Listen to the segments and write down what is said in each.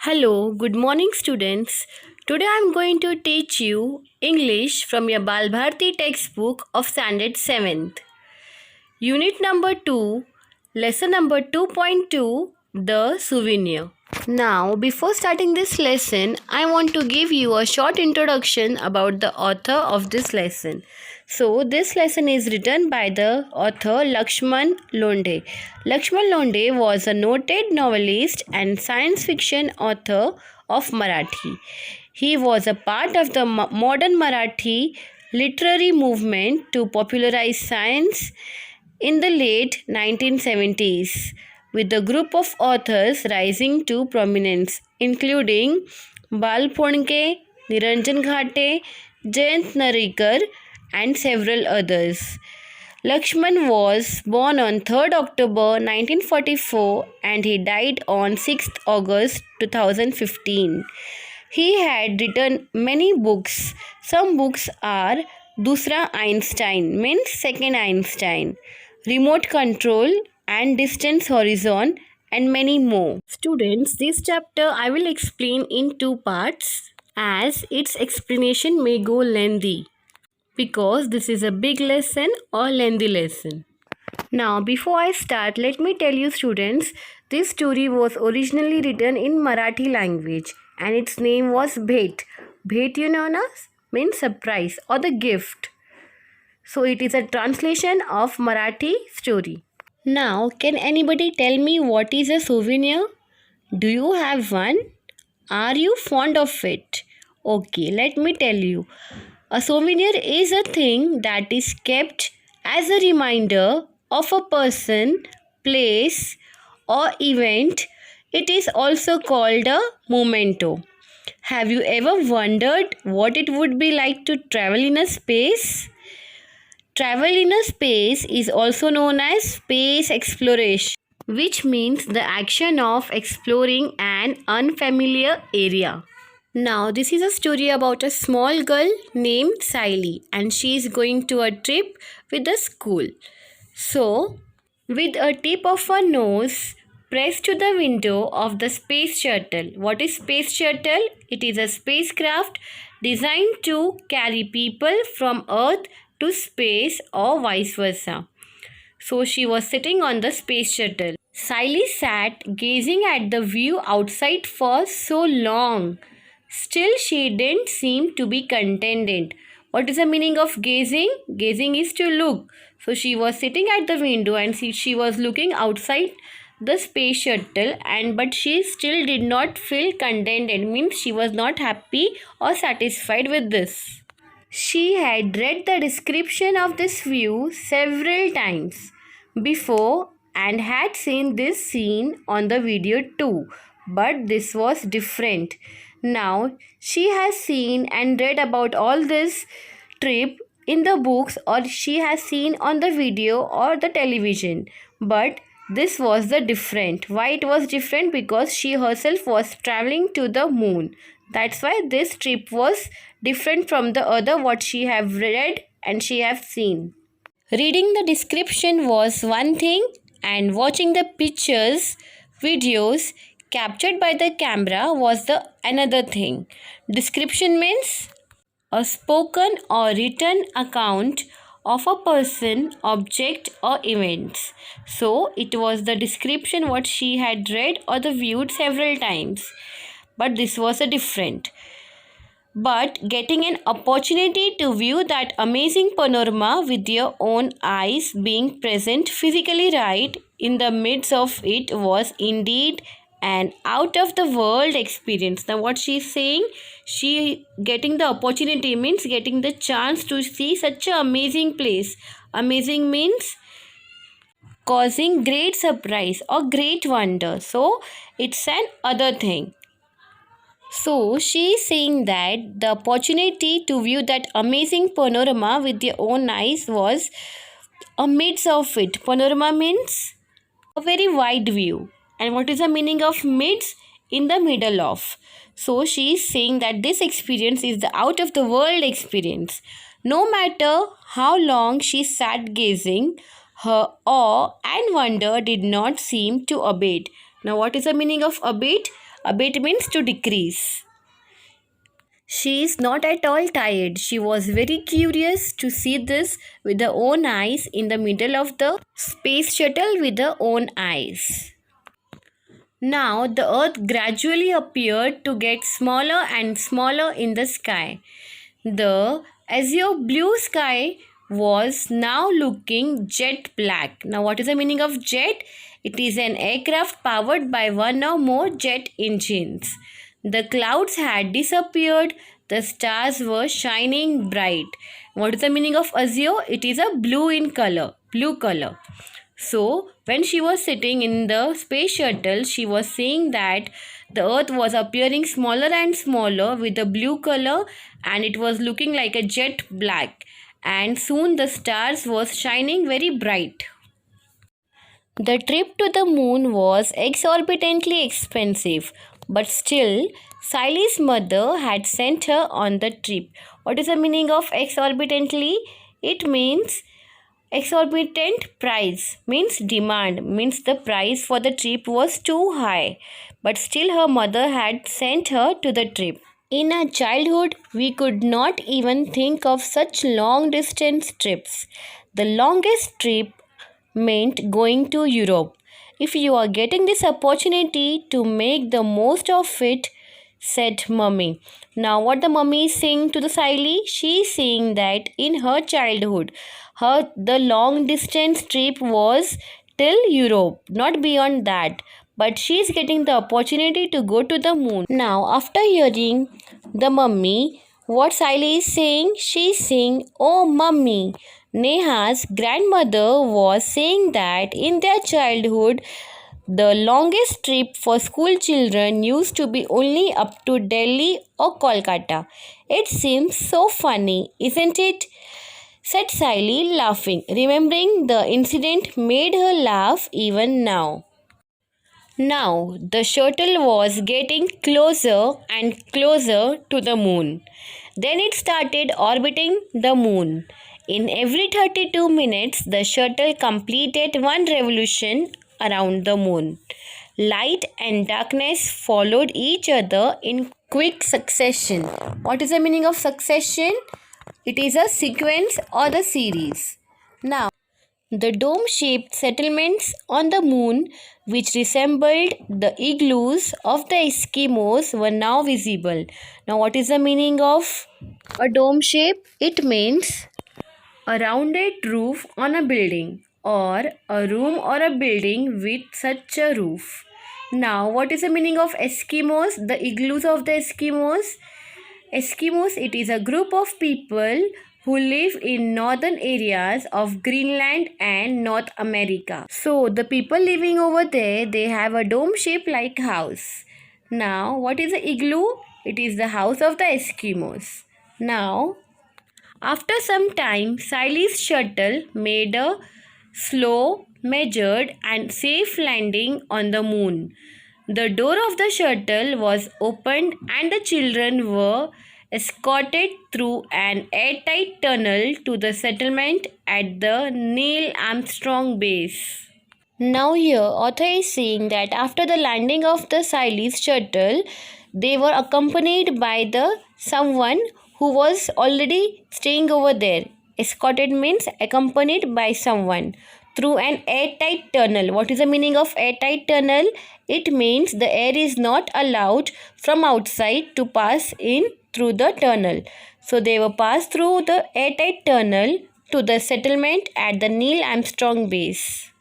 Hello, good morning students. Today I am going to teach you English from your Balbharti textbook of standard 7th. Unit number 2, lesson number 2.2, The Souvenir. Now, before starting this lesson, I want to give you a short introduction about the author of this lesson. So, this lesson is written by the author Lakshman Londe. Lakshman Londe was a noted novelist and science fiction author of Marathi. He was a part of the modern Marathi literary movement to popularize science in the late 1970s, with a group of authors rising to prominence, including Bal Phonke, Niranjan Ghate, Jayant Narikar, and several others. Lakshman was born on 3rd October 1944 and he died on 6th August 2015. He had written many books. Some books are Dusra Einstein, means Second Einstein, Remote Control and Distance Horizon, and many more. Students, this chapter I will explain in two parts as its explanation may go lengthy because this is a big lesson or lengthy lesson. Now, before I start, let me tell you students, this story was originally written in Marathi language and its name was Bhet. Bhet, you know, na? Means surprise or the gift. So, it is a translation of Marathi story. Now, can anybody tell me what is a souvenir? Do you have one? Are you fond of it? Okay, let me tell you. A souvenir is a thing that is kept as a reminder of a person, place, or event. It is also called a memento. Have you ever wondered what it would be like to travel in a space? Travel in a space is also known as space exploration, which means the action of exploring an unfamiliar area. Now, this is a story about a small girl named Siley and she is going to a trip with the school. So, with a tip of her nose pressed to the window of the space shuttle. What is space shuttle? It is a spacecraft designed to carry people from Earth to space or vice versa. So, she was sitting on the space shuttle. Siley sat gazing at the view outside for so long. Still, she didn't seem to be contented. What is the meaning of gazing? Gazing is to look. So, she was sitting at the window and she was looking outside the space shuttle, but she still did not feel contented. Means she was not happy or satisfied with this. She had read the description of this view several times before and had seen this scene on the video too, but this was different. Now she has seen and read about all this trip in the books or she has seen on the video or the television, but this was the different. Why it was different? Because she herself was traveling to the moon. That's why this trip was different from the other what she have read and she have seen. Reading the description was one thing and watching the pictures, videos captured by the camera was the another thing. Description means a spoken or written account of a person, object or events. So it was the description what she had read or the viewed several times. But this was a different. But getting an opportunity to view that amazing panorama with your own eyes, being present physically right in the midst of it was indeed an out of the world experience. Now what she is saying, she getting the opportunity means getting the chance to see such an amazing place. Amazing means causing great surprise or great wonder. So it's an other thing. So she is saying that the opportunity to view that amazing panorama with your own eyes was amidst of it. Panorama means a very wide view. And what is the meaning of midst? In the middle of. So she is saying that this experience is the out of the world experience. No matter how long she sat gazing, her awe and wonder did not seem to abate. Now what is the meaning of abate? A bit means to decrease. She is not at all tired. She was very curious to see this with her own eyes in the middle of the space shuttle with her own eyes. Now the earth gradually appeared to get smaller and smaller in the sky. The azure blue sky was now looking jet black. Now what is the meaning of jet? It is an aircraft powered by one or more jet engines. The clouds had disappeared. The stars were shining bright. What is the meaning of azure? It is a blue in color, blue color. So, when she was sitting in the space shuttle, she was seeing that the earth was appearing smaller and smaller with a blue color, and it was looking like a jet black. And soon the stars was shining very bright. The trip to the moon was exorbitantly expensive, but still, Sally's mother had sent her on the trip. What is the meaning of exorbitantly? It means exorbitant price, means demand, means the price for the trip was too high, but still her mother had sent her to the trip. In our childhood, we could not even think of such long distance trips. The longest trip meant going to Europe. If you are getting this opportunity to make the most of it, said mummy. Now what the mummy is saying to the Siley? She is saying that in her childhood, the long distance trip was till Europe, not beyond that. But she is getting the opportunity to go to the moon. Now after hearing the mummy, what Siley is saying? She is saying, "Oh mummy." Neha's grandmother was saying that in their childhood, the longest trip for school children used to be only up to Delhi or Kolkata. It seems so funny, isn't it? Said Siley, laughing. Remembering the incident made her laugh even now. Now the shuttle was getting closer and closer to the moon. Then it started orbiting the moon. In every 32 minutes, the shuttle completed one revolution around the moon. Light and darkness followed each other in quick succession. What is the meaning of succession? It is a sequence or the series. Now, the dome-shaped settlements on the moon, which resembled the igloos of the Eskimos, were now visible. Now, what is the meaning of a dome shape? It means a rounded roof on a building, or a room or a building with such a roof. Now, what is the meaning of Eskimos? The igloos of the Eskimos? Eskimos, it is a group of people who live in northern areas of Greenland and North America. So, the people living over there, they have a dome-shaped like house. Now, what is the igloo? It is the house of the Eskimos. Now, after some time, Siley's shuttle made a slow, measured and safe landing on the moon. The door of the shuttle was opened and the children were escorted through an airtight tunnel to the settlement at the Neil Armstrong base. Now here, author is saying that after the landing of the Siley's shuttle, they were accompanied by someone who was already staying over there. Escorted means accompanied by someone through an airtight tunnel. What is the meaning of airtight tunnel? It means the air is not allowed from outside to pass in through the tunnel. So they were passed through the airtight tunnel to the settlement at the Neil Armstrong base.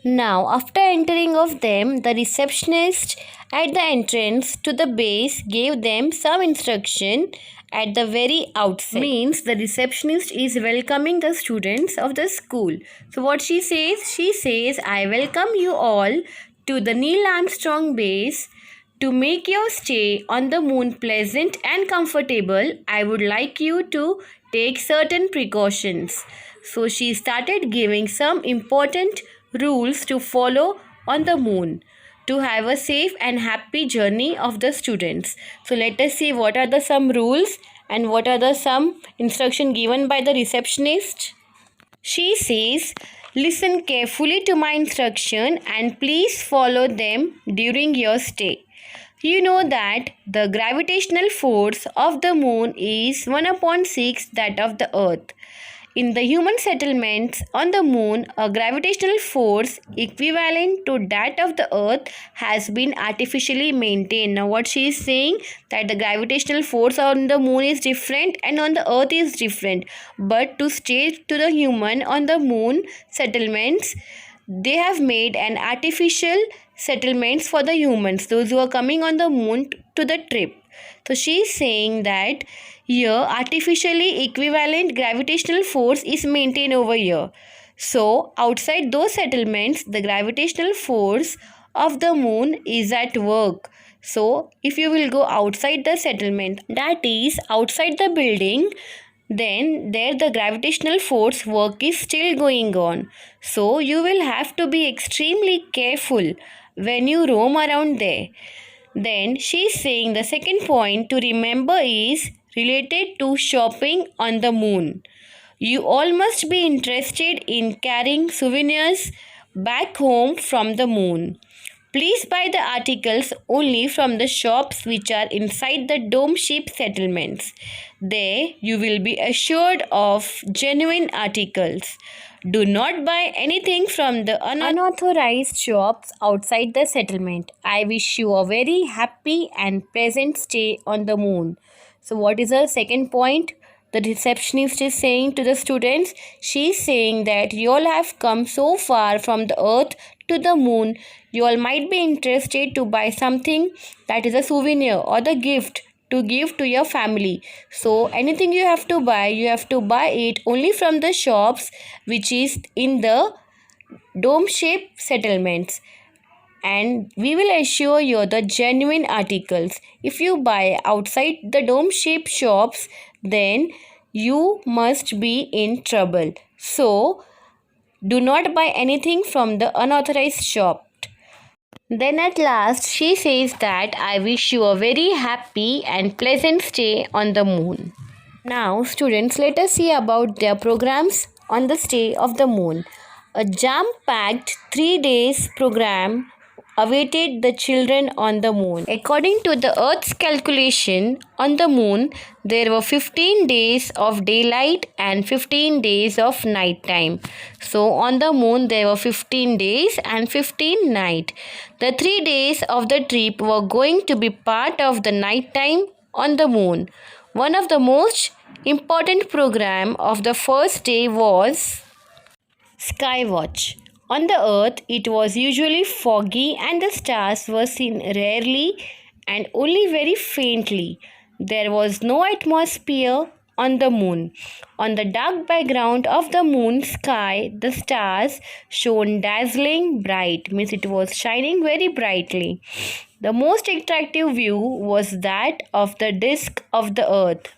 Now, after entering of them, the receptionist at the entrance to the base gave them some instruction at the very outset. Means the receptionist is welcoming the students of the school. So what she says, "I welcome you all to the Neil Armstrong base. To make your stay on the moon pleasant and comfortable, I would like you to take certain precautions." So she started giving some important rules to follow on the moon to have a safe and happy journey of the students. So let us see what are some rules and what are some instruction given by the receptionist. She says, "Listen carefully to my instruction and please follow them during your stay. You know that the gravitational force of the moon is 1 upon 6 that of the earth. In the human settlements on the moon, a gravitational force equivalent to that of the earth has been artificially maintained. Now what she is saying, that the gravitational force on the moon is different and on the earth is different. But to stay to the human on the moon settlements, they have made an artificial settlements for the humans, those who are coming on the moon to the trip. So she is saying that here artificially equivalent gravitational force is maintained over here. So outside those settlements, the gravitational force of the moon is at work. So if you will go outside the settlement, that is outside the building, then there the gravitational force work is still going on. So you will have to be extremely careful when you roam around there. Then she is saying the second point to remember is related to shopping on the moon. You all must be interested in carrying souvenirs back home from the moon. Please buy the articles only from the shops which are inside the dome-shaped settlements. There you will be assured of genuine articles. Do not buy anything from the unauthorized shops outside the settlement. I wish you a very happy and pleasant stay on the moon. So what is the second point? The receptionist is saying to the students, she is saying that you all have come so far from the earth to the moon. You all might be interested to buy something that is a souvenir or the gift to give to your family. So anything you have to buy it only from the shops which is in the dome-shaped settlements, and we will assure you the genuine articles. If you buy outside the dome-shaped shops, then you must be in trouble. So do not buy anything from the unauthorized shop. Then at last she says that I wish you a very happy and pleasant stay on the moon. Now students, let us see about their programs on the stay of the moon. A jam-packed 3 days program awaited the children on the moon. According to the Earth's calculation, on the moon there were 15 days of daylight and 15 days of night time. So on the moon there were 15 days and 15 night. The 3 days of the trip were going to be part of the night time on the moon. One of the most important program of the first day was Sky Watch. On the earth, it was usually foggy and the stars were seen rarely and only very faintly. There was no atmosphere on the moon. On the dark background of the moon sky, the stars shone dazzling bright, means it was shining very brightly. The most attractive view was that of the disk of the earth.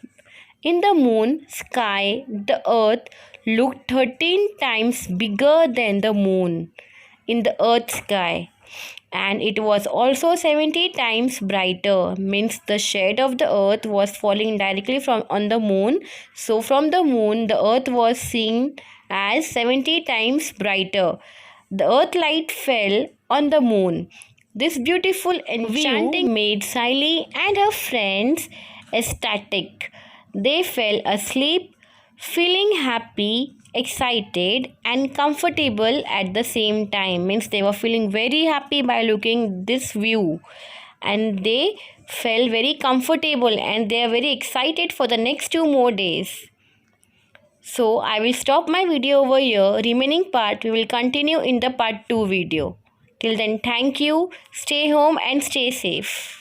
In the moon sky, the earth looked 13 times bigger than the moon in the earth sky, and it was also 70 times brighter, means the shade of the earth was falling directly from on the moon. So from the moon the earth was seen as 70 times brighter. The earth light fell on the moon. This beautiful enchanting made Sally and her friends ecstatic. They fell asleep, feeling happy, excited and comfortable at the same time. Means they were feeling very happy by looking this view, and they felt very comfortable and they are very excited for the next 2 more days. So I will stop my video over here. Remaining part we will continue in the part 2 video. Till then, thank you. Stay home and stay safe.